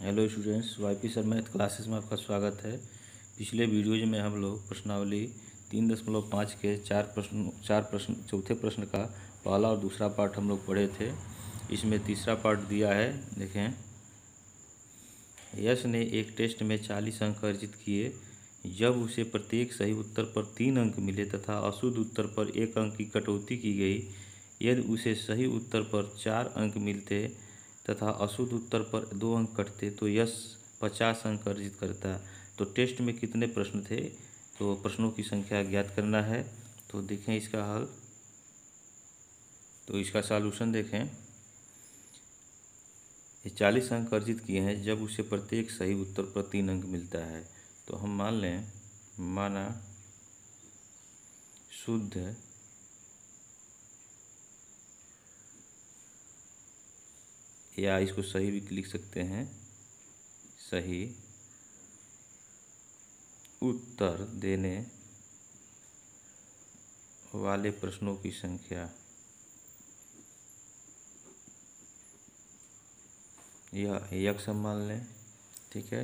Hello students, YP sir math classes में आपका स्वागत है। पिछले वीडियोज में हम लोग प्रश्नावली 3.5 के चार प्रश्न चौथे प्रश्न का पहला और दूसरा पार्ट हम लोग पढ़े थे। इसमें तीसरा पार्ट दिया है। देखें, यश ने एक टेस्ट में 40 अंक अर्जित किए जब उसे प्रत्येक सही उत्तर पर 3 अंक मिले तथा अशुद्ध उत्तर पर 1 अंक की कटौती की गई। यदि उसे सही उत्तर पर 4 अंक मिलते तथा अशुद्ध उत्तर पर 2 अंक कटते तो यश 50 अंक अर्जित करता। तो टेस्ट में कितने प्रश्न थे, तो प्रश्नों की संख्या ज्ञात करना है। तो देखें इसका हल, तो इसका सॉल्यूशन देखें। ये 40 अंक अर्जित किए हैं जब उसे प्रत्येक सही उत्तर पर 3 अंक मिलता है। तो हम मान लें, माना शुद्ध या इसको सही भी लिख सकते हैं, सही उत्तर देने वाले प्रश्नों की संख्या यह यक्स हम मान लें, ठीक है,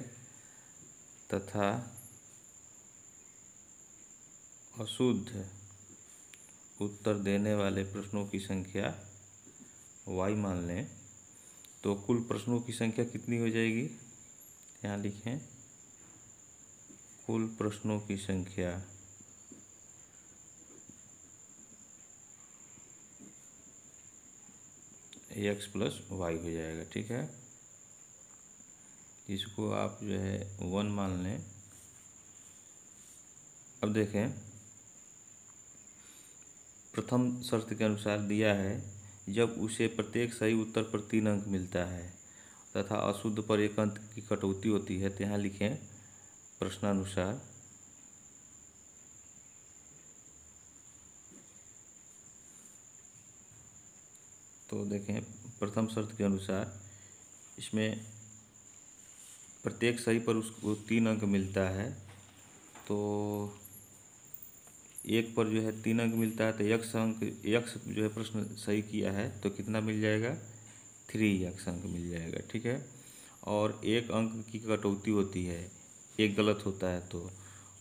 तथा अशुद्ध उत्तर देने वाले प्रश्नों की संख्या वाई मान लें। तो कुल प्रश्नों की संख्या कितनी हो जाएगी, यहाँ लिखें, कुल प्रश्नों की संख्या एक्स प्लस वाई हो जाएगा, ठीक है। इसको आप जो है 1 मान लें। अब देखें, प्रथम शर्त के अनुसार दिया है जब उसे प्रत्येक सही उत्तर पर 3 अंक मिलता है तथा अशुद्ध पर 1 अंक की कटौती होती है। तो यहाँ लिखें प्रश्नानुसार तो देखें, प्रथम शर्त के अनुसार इसमें प्रत्येक सही पर उसको 3 अंक मिलता है। तो एक पर जो है 3 अंक मिलता है तो यक्स जो है प्रश्न सही किया है तो कितना मिल जाएगा, 3 यक्स अंक मिल जाएगा, ठीक है। और 1 अंक की कटौती होती है, एक गलत होता है तो,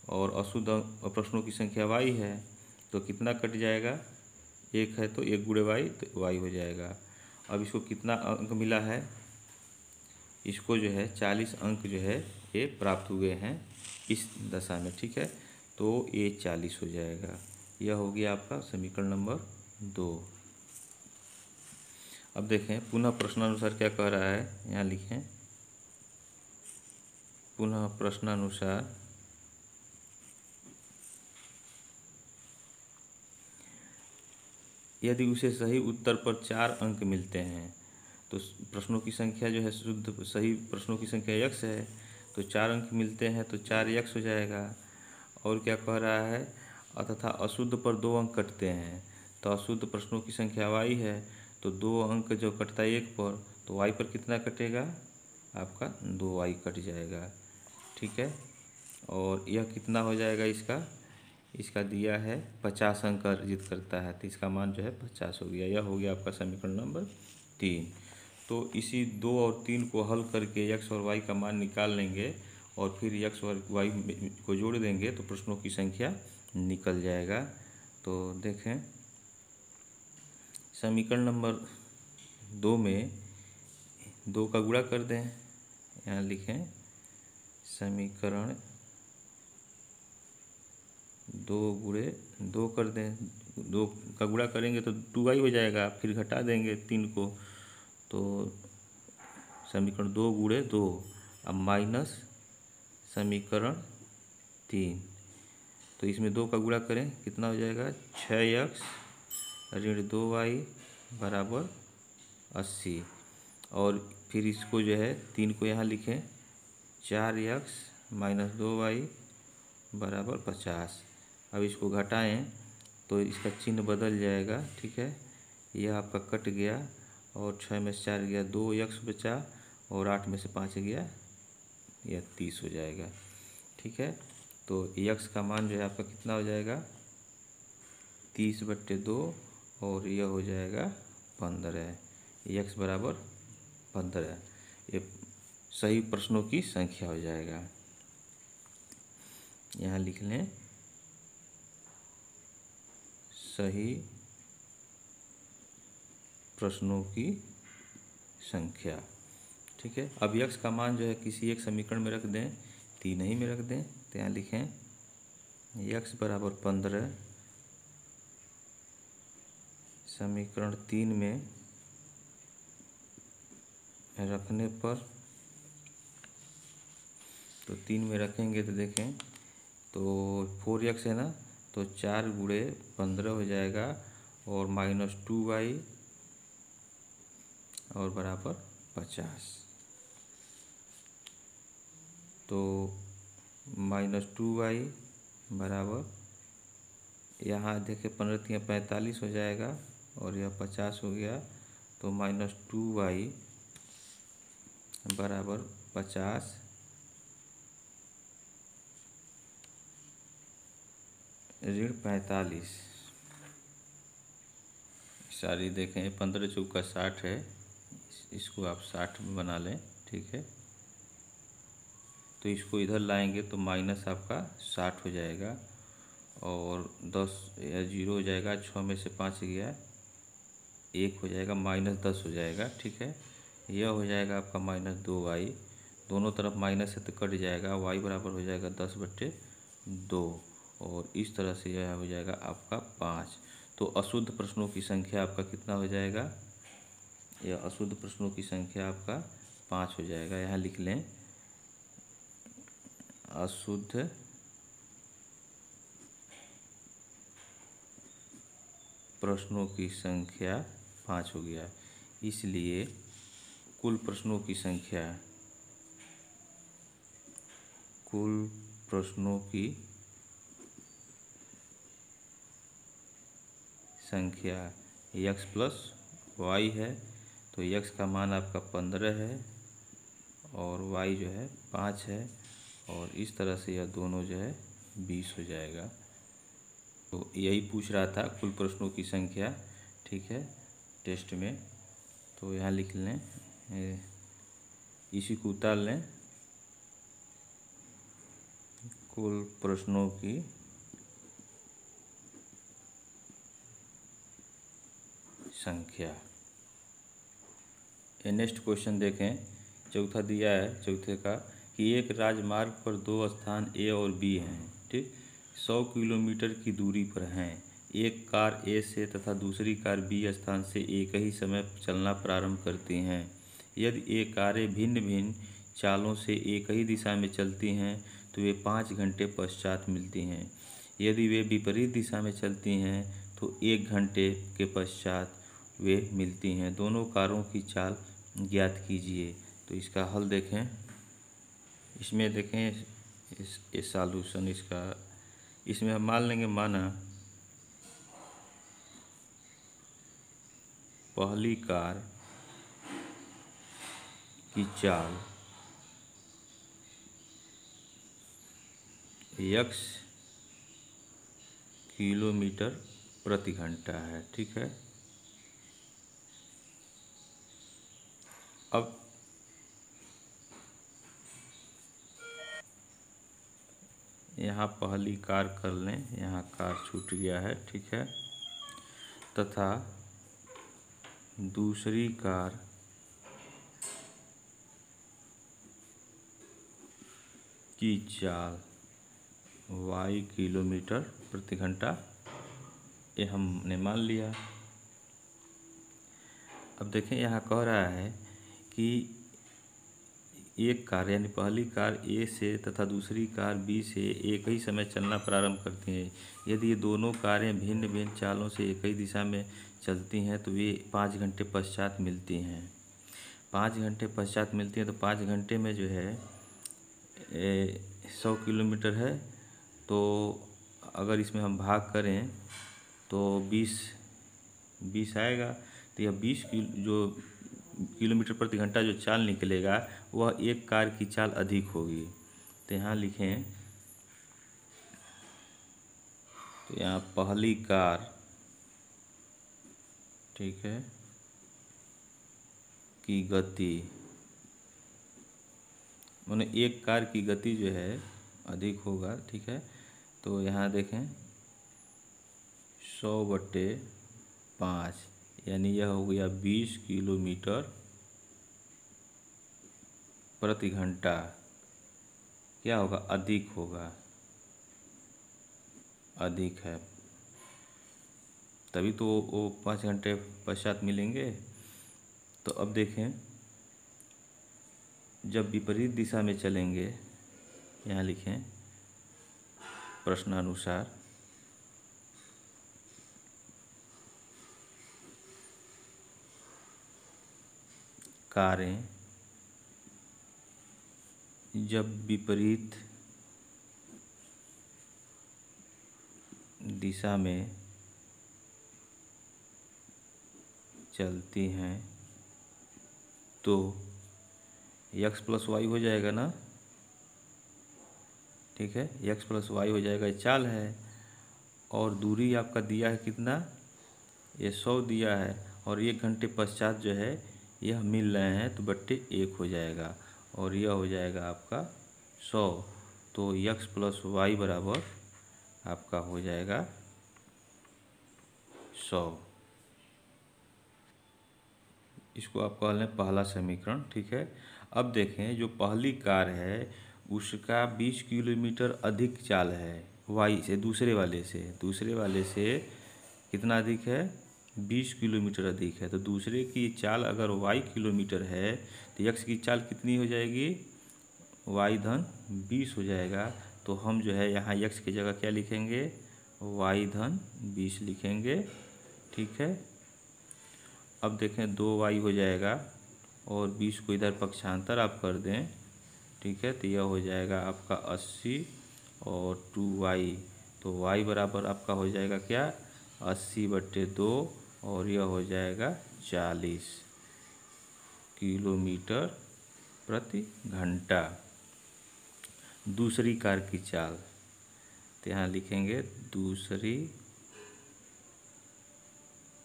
और अशुद्ध प्रश्नों की संख्या वाई है तो कितना कट जाएगा, 1 है तो 1 गुणे वाई तो वाई हो जाएगा। अब इसको कितना अंक मिला है, इसको जो है 40 अंक जो है ये प्राप्त हुए हैं इस दशा में, ठीक है। तो ये 40 हो जाएगा। यह हो गया आपका समीकरण नंबर 2। अब देखें पुनः प्रश्नानुसार क्या कह रहा है, यहाँ लिखें, पुनः प्रश्नानुसार यदि उसे सही उत्तर पर 4 अंक मिलते हैं तो प्रश्नों की संख्या जो है, शुद्ध सही प्रश्नों की संख्या यक्स है तो 4 अंक मिलते हैं तो 4 यक्स हो जाएगा। और क्या कह रहा है, तथा अशुद्ध पर 2 अंक कटते हैं तो अशुद्ध प्रश्नों की संख्या वाई है तो 2 अंक जो कटता है 1 पर, तो वाई पर कितना कटेगा, आपका 2 वाई कट जाएगा, ठीक है। और यह कितना हो जाएगा, इसका दिया है 50 अंक अर्जित करता है तो इसका मान जो है 50 हो गया। यह हो गया आपका समीकरण नंबर 3। तो इसी 2 और 3 को हल करके एक्स और वाई का मान निकाल लेंगे और फिर एक्स और वाई को जोड़ देंगे तो प्रश्नों की संख्या निकल जाएगा। तो देखें, समीकरण नंबर 2 में 2 का गुणा कर दें, यहाँ लिखें समीकरण 2 गुणे 2 कर दें, 2 का गुणा करेंगे तो 2y हो जाएगा, फिर घटा देंगे 3 को तो समीकरण 2 गुणे 2, अब माइनस समीकरण 3, तो इसमें 2 का गुणा करें कितना हो जाएगा, 6x ऋण 2y बराबर 80। और फिर इसको जो है 3 को यहाँ लिखें, 4x माइनस 2y बराबर 50। अब इसको घटाएं तो इसका चिन्ह बदल जाएगा, ठीक है। यह आपका कट गया और 6 में से 4 गया, 2 यक्स बचा और 8 में से 5 गया, यह 30 हो जाएगा, ठीक है। तो यक्स का मान जो है आपका कितना हो जाएगा, 30/2 और यह हो जाएगा 15, यक्स बराबर 15। ये सही प्रश्नों की संख्या हो जाएगा। यहाँ लिख लें सही प्रश्नों की संख्या। ठीक है, अब यक्स का मान जो है किसी एक समीकरण में रख दें, तीन ही में रख दें। तो यहाँ लिखें यक्स बराबर 15 समीकरण 3 में रखने पर, तो 3 में रखेंगे तो देखें तो 4x है ना, तो 4 गुणे 15 हो जाएगा और -2y और बराबर 50। तो -2y बराबर, यहाँ देखें 15 या 45 हो जाएगा और यह 50 हो गया। तो -2y बराबर 50 ऋण 45। सारी देखें 15 चौका 60 है, इसको आप 60 में बना लें। ठीक है, तो इसको इधर लाएंगे तो माइनस आपका 60 हो जाएगा और 10 या 0 हो जाएगा। 6 में से 5 गया, 1 हो जाएगा, -10 हो जाएगा। ठीक है, यह हो जाएगा आपका -2y, दोनों तरफ माइनस है तो कट जाएगा। y बराबर हो जाएगा 10/2 और इस तरह से यह हो जाएगा आपका 5। तो अशुद्ध प्रश्नों की संख्या आपका कितना हो जाएगा? यह अशुद्ध प्रश्नों की संख्या आपका 5 हो जाएगा। यहाँ लिख लें अशुद्ध प्रश्नों की संख्या 5 हो गया। इसलिए कुल प्रश्नों की संख्या x + y है। तो x का मान आपका 15 है और y जो है 5 है और इस तरह से यह दोनों जो है 20 हो जाएगा। तो यही पूछ रहा था कुल प्रश्नों की संख्या। ठीक है, टेस्ट में। तो यहाँ लिख लें, इसी को उतार लें, कुल प्रश्नों की संख्या। नेक्स्ट क्वेश्चन देखें, चौथा दिया है चौथे का कि एक राजमार्ग पर दो स्थान ए और बी हैं। ठीक, 100 किलोमीटर की दूरी पर हैं। एक कार ए से तथा दूसरी कार बी स्थान से एक ही समय चलना प्रारंभ करती हैं। यदि ये कारें भिन्न भिन्न चालों से एक ही दिशा में चलती हैं तो वे 5 घंटे पश्चात मिलती हैं। यदि वे विपरीत दिशा में चलती हैं तो 1 घंटे के पश्चात वे मिलती हैं। दोनों कारों की चाल ज्ञात कीजिए। तो इसका हल देखें, इसमें देखें इस सॉल्यूशन इसका, इसमें हम मान लेंगे माना पहली कार की चाल x किलोमीटर प्रति घंटा है। ठीक है, अब यहाँ पहली कार कर लें, यहाँ कार छूट गया है। ठीक है, तथा दूसरी कार की चाल y किलोमीटर प्रति घंटा, ये हमने मान लिया। अब देखें यहाँ कह रहा है कि एक कार यानी पहली कार ए से तथा दूसरी कार बी से एक ही समय चलना प्रारंभ करती हैं। यदि ये दोनों कारें भिन्न भिन्न चालों से एक ही दिशा में चलती हैं तो वे 5 घंटे पश्चात मिलती हैं। 5 घंटे पश्चात मिलती हैं तो 5 घंटे में जो है 100 किलोमीटर है, तो अगर इसमें हम भाग करें तो 20 आएगा। तो यह 20 किलोमीटर प्रति घंटा जो चाल निकलेगा वह एक कार की चाल अधिक होगी। तो यहाँ लिखें, तो यहाँ पहली कार, ठीक है, की गति माने एक कार की गति जो है अधिक होगा, ठीक है। तो यहाँ देखें 100/5 यानी यह हो गया 20 किलोमीटर प्रति घंटा। क्या होगा? अधिक होगा, अधिक है, तभी तो वो 5 घंटे पश्चात मिलेंगे। तो अब देखें जब विपरीत दिशा में चलेंगे, यहाँ लिखें प्रश्नानुसार कारें जब विपरीत दिशा में चलती हैं तो x प्लस वाई हो जाएगा ना, ठीक है, x प्लस वाई हो जाएगा, ये चाल है। और दूरी आपका दिया है कितना? ये 100 दिया है, और 1 घंटे पश्चात जो है यह मिल रहे हैं, तो बट्टे 1 हो जाएगा, और यह हो जाएगा आपका 100। तो x प्लस वाई बराबर आपका हो जाएगा 100। इसको आप कह लें पहला समीकरण, ठीक है। अब देखें जो पहली कार है उसका 20 किलोमीटर अधिक चाल है वाई से, दूसरे वाले से कितना अधिक है? 20 किलोमीटर अधिक है। तो दूसरे की चाल अगर वाई किलोमीटर है तो यक्स की चाल कितनी हो जाएगी? वाई धन 20 हो जाएगा। तो हम जो है यहाँ यक्स की जगह क्या लिखेंगे? वाई धन 20 लिखेंगे, ठीक है। अब देखें 2y हो जाएगा, और 20 को इधर पक्षांतर आप कर दें, ठीक है, तो यह हो जाएगा आपका 80 और 2y। तो y बराबर आपका हो जाएगा क्या? 80/2, और यह हो जाएगा 40 किलोमीटर प्रति घंटा। दूसरी कार की चाल, तो यहाँ लिखेंगे दूसरी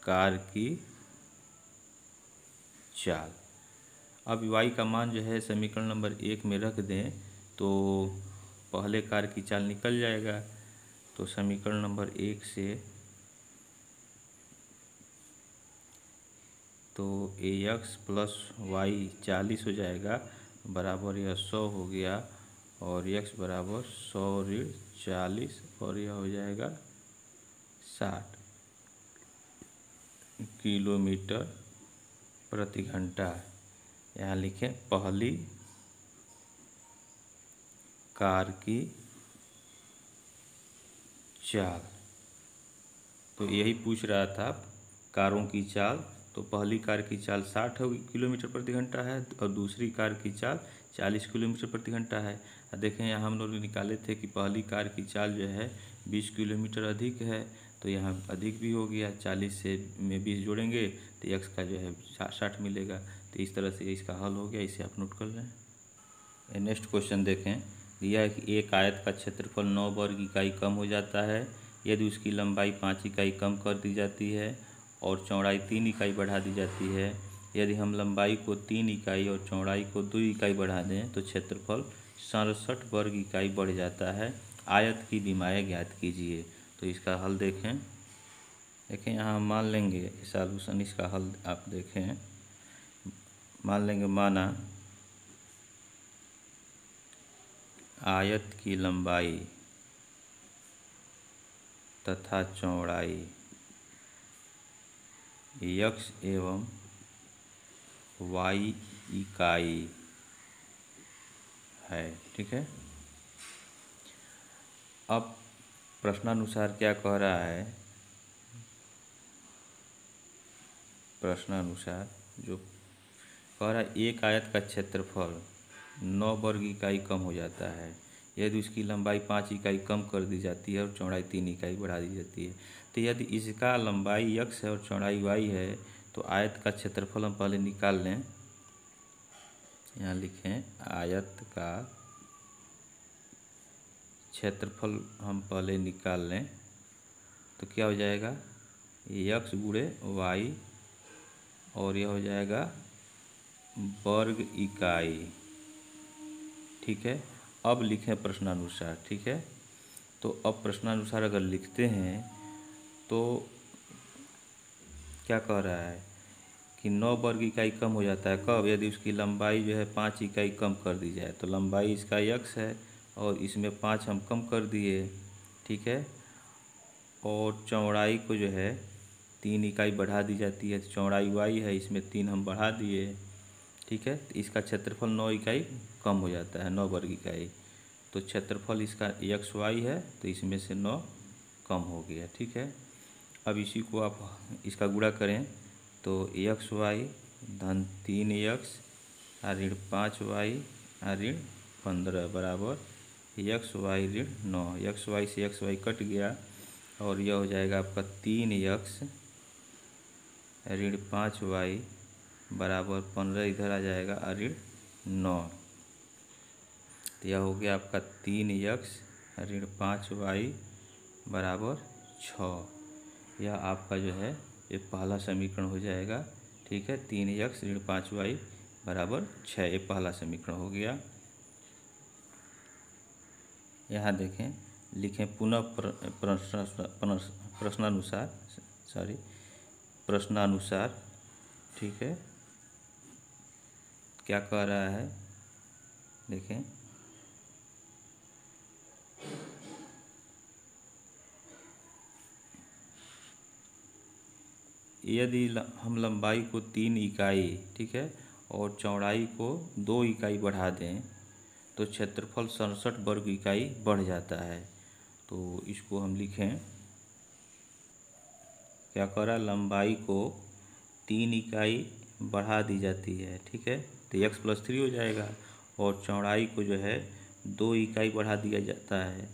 कार की चाल। अब y का मान जो है समीकरण नंबर 1 में रख दें तो पहले कार की चाल निकल जाएगा। तो समीकरण नंबर 1 से तो ax प्लस वाई 40 हो जाएगा, बराबर यह 100 हो गया, और x बराबर 100 ऋण 40, और यह हो जाएगा 60 किलोमीटर प्रति घंटा। यहाँ लिखें पहली कार की चाल। तो यही पूछ रहा था कारों की चाल। तो पहली कार की चाल 60 किलोमीटर प्रति घंटा है, और दूसरी कार की चाल 40 किलोमीटर प्रति घंटा है। देखें यहाँ हम लोग निकाले थे कि पहली कार की चाल जो है 20 किलोमीटर अधिक है, तो यहाँ अधिक भी हो गया, 40 से में 20 जोड़ेंगे तो x का जो है 60 मिलेगा। तो इस तरह से इसका हल हो गया, इसे आप नोट कर लें। नेक्स्ट क्वेश्चन देखें, दिया है कि एक आयत का क्षेत्रफल 9 वर्ग इकाई कम हो जाता है यदि उसकी लंबाई 5 इकाई कम कर दी जाती है और चौड़ाई 3 इकाई बढ़ा दी जाती है। यदि हम लंबाई को 3 इकाई और चौड़ाई को 2 इकाई बढ़ा दें तो क्षेत्रफल 67 वर्ग इकाई बढ़ जाता है। आयत की विमाएँ ज्ञात कीजिए। तो इसका हल देखें यहाँ हम मान लेंगे सॉल्यूशन, इसका हल आप देखें, मान लेंगे माना आयत की लंबाई तथा चौड़ाई x एवं y इकाई है, ठीक है। अब प्रश्नानुसार क्या कह रहा है? प्रश्नानुसार जो कह रहा है एक आयत का क्षेत्रफल 9 वर्ग इकाई कम हो जाता है यदि उसकी लंबाई 5 इकाई कम कर दी जाती है और चौड़ाई 3 इकाई बढ़ा दी जाती है। तो यदि इसका लंबाई x है और चौड़ाई y है तो आयत का क्षेत्रफल हम पहले निकाल लें। यहाँ लिखें आयत का क्षेत्रफल हम पहले निकाल लें तो क्या हो जाएगा? x गुणे y, और यह हो जाएगा वर्ग इकाई, ठीक है। अब लिखें प्रश्नानुसार, ठीक है। तो अब प्रश्नानुसार अगर लिखते हैं तो क्या कह रहा है कि 9 वर्ग इकाई कम हो जाता है कब, यदि उसकी लंबाई जो है 5 इकाई कम कर दी जाए। तो लंबाई इसका x है और इसमें 5 हम कम कर दिए, ठीक है। और चौड़ाई को जो है 3 इकाई बढ़ा दी जाती है, तो चौड़ाई y है, इसमें 3 हम बढ़ा दिए, ठीक है। तो इसका क्षेत्रफल 9 इकाई कम हो जाता है, 9 वर्ग इकाई। तो क्षेत्रफल इसका एक्स वाई है, तो इसमें से 9 कम हो गया, ठीक है। अब इसी को आप इसका गुणा करें तो एक्स वाई धन 3x ऋण 5y ऋण 15 बराबर एक्स वाई ऋण 9। एक्स वाई से एक्स वाई कट गया और यह हो जाएगा आपका 3x ऋण 5y बराबर 15, इधर आ जाएगा ऋण 9। तो यह हो गया आपका 3x ऋण 5y बराबर 6। यह आपका जो है ये पहला समीकरण हो जाएगा, ठीक है। 3x ऋण 5y बराबर 6, ये पहला समीकरण हो गया। यहाँ देखें, लिखें पुनः प्रश्नानुसार, ठीक है। क्या कह रहा है देखें, यदि हम लंबाई को 3 इकाई, ठीक है, और चौड़ाई को 2 इकाई बढ़ा दें तो क्षेत्रफल 67 वर्ग इकाई बढ़ जाता है। तो इसको हम लिखें, क्या कह रहा है, लंबाई को 3 इकाई बढ़ा दी जाती है, ठीक है, तो x+3 हो जाएगा। और चौड़ाई को जो है 2 इकाई बढ़ा दिया जाता है,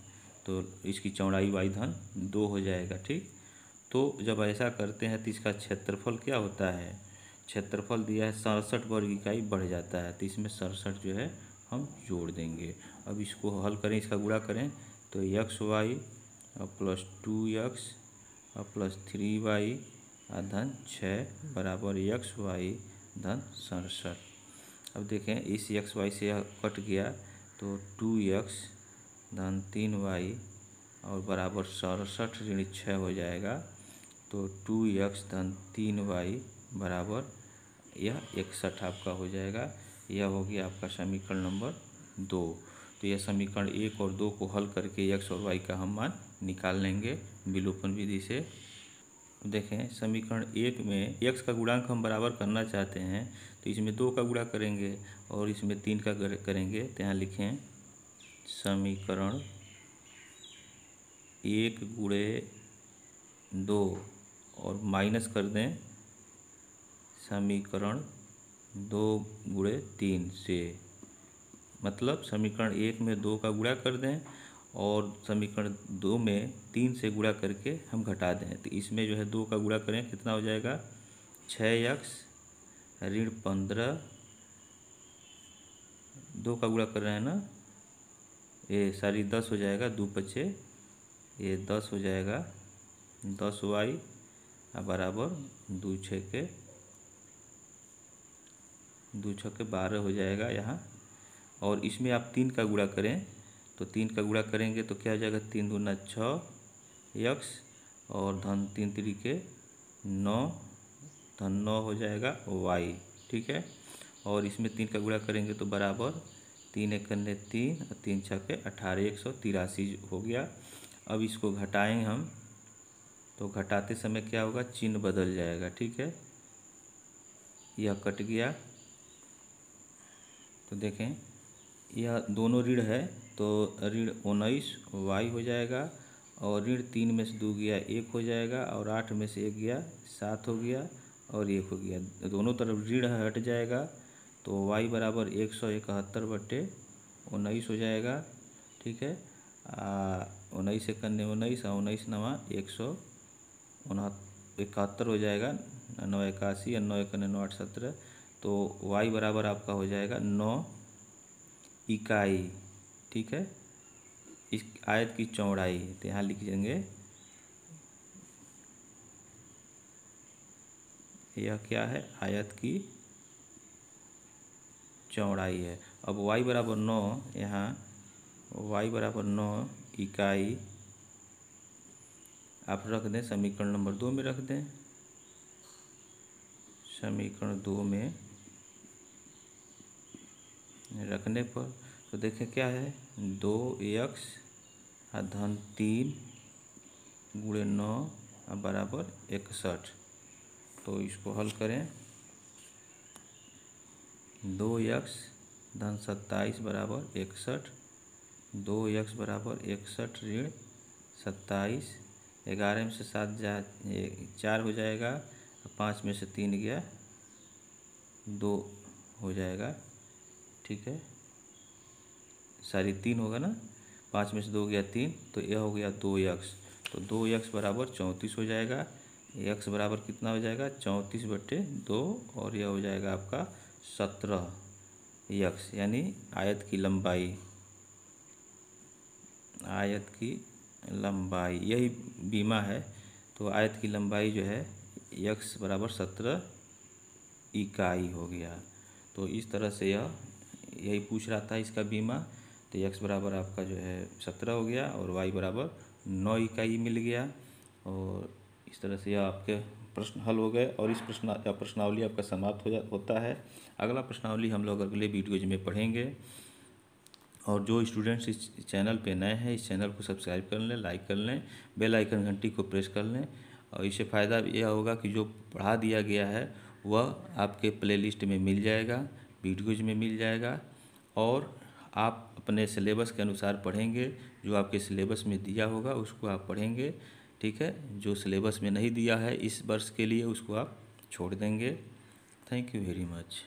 तो इसकी चौड़ाई y धन 2 हो जाएगा, ठीक। तो जब ऐसा करते हैं तो इसका क्षेत्रफल क्या होता है, क्षेत्रफल दिया है 67 वर्ग इकाई बढ़ जाता है, तो इसमें 67 जो है हम जोड़ देंगे। अब इसको हल करें, इसका गुणा करें तो एक्स वाई और प्लस 2x और प्लस 3y धन 6 बराबर एक्स वाई धन 67। अब देखें, इस एक्स वाई से यह कट गया तो 2x धन 3y और बराबर 67 ऋण 6 हो जाएगा। तो 2x धन 3y बराबर यह 61 आपका हो जाएगा। यह हो गया आपका समीकरण नंबर 2। तो यह समीकरण 1 और 2 को हल करके x और y का हम मान निकाल लेंगे विलोपन विधि से। देखें, समीकरण 1 में x का गुणांक हम बराबर करना चाहते हैं, तो इसमें 2 का गुणा करेंगे और इसमें 3 का करेंगे। तो यहाँ लिखें समीकरण 1 गुणे 2 और माइनस कर दें समीकरण 2 गुणे 3 से, मतलब समीकरण 1 में 2 का गुणा कर दें और समीकरण 2 में 3 से गुणा करके हम घटा दें। तो इसमें जो है 2 का गुणा करें, कितना हो जाएगा, 6x ऋण 15, 2 का गुणा कर रहे हैं ना, ये सारी 10 हो जाएगा, 2 पचे ये 10 हो जाएगा, 10y बराबर 2 छके 12 हो जाएगा यहाँ। और इसमें आप 3 का गुणा करें तो 3 का गुणा करेंगे तो क्या हो जाएगा, 3 दूना 6x और धन 3 3 9 धन 9 हो जाएगा y, ठीक है। और इसमें 3 का गुणा करेंगे तो बराबर 3 एक 3 और 3 छके 18, 183 हो गया। अब इसको घटाएं हम तो घटाते समय क्या होगा, चिन्ह बदल जाएगा, ठीक है। यह कट गया तो देखें, यह दोनों ऋण है तो ऋण 19y हो जाएगा और ऋण 3 में से 2 गया 1 हो जाएगा और 8 में से 1 गया 7 हो गया और 1 हो गया, दोनों तरफ ऋण हट जाएगा तो y बराबर 171/19 हो जाएगा, ठीक है। 19 एक 19 और 19 नवा 171 हो जाएगा, 9 81 और 9 एक 9 8 17। तो y बराबर आपका हो जाएगा 9 इकाई, ठीक है, इस आयत की चौड़ाई। तो यहाँ लिख देंगे यह क्या है, आयत की चौड़ाई है। अब y बराबर 9, यहाँ y बराबर 9 इकाई आप रख दें, समीकरण नंबर 2 में रख दें। समीकरण 2 में रखने पर तो देखें क्या है, 2x धन 3 गुणे 9 बराबर 61। तो इसको हल करें, 2x धन 27 बराबर 61, 2x बराबर 61 ऋण 27, 11 में से 7 जा 4 हो जाएगा, 5 में से 3 गया 2 हो जाएगा, ठीक है, सारी 3 होगा ना, 5 में से 2 गया 3, तो यह हो गया 2x। तो 2x बराबर 34 हो जाएगा, x बराबर कितना हो जाएगा 34/2, और यह हो जाएगा आपका 17x, यानी आयत की लंबाई, आयत की लंबाई यही बीमा है। तो आयत की लंबाई जो है x बराबर 17 इकाई हो गया। तो इस तरह से यही पूछ रहा था इसका बीमा। तो x बराबर आपका जो है 17 हो गया और y बराबर 9 इकाई मिल गया। और इस तरह से यह आपके प्रश्न हल हो गए और इस प्रश्नावली आपका समाप्त होता है। अगला प्रश्नावली हम लोग अगले वीडियोज में पढ़ेंगे। और जो स्टूडेंट्स इस चैनल पे नए हैं, इस चैनल को सब्सक्राइब कर लें, लाइक कर लें, बेल आइकन घंटी को प्रेस कर लें। और इससे फ़ायदा यह होगा कि जो पढ़ा दिया गया है वह आपके प्लेलिस्ट में मिल जाएगा, वीडियोज में मिल जाएगा, और आप अपने सिलेबस के अनुसार पढ़ेंगे। जो आपके सिलेबस में दिया होगा उसको आप पढ़ेंगे, ठीक है। जो सिलेबस में नहीं दिया है इस वर्ष के लिए उसको आप छोड़ देंगे। Thank you very much.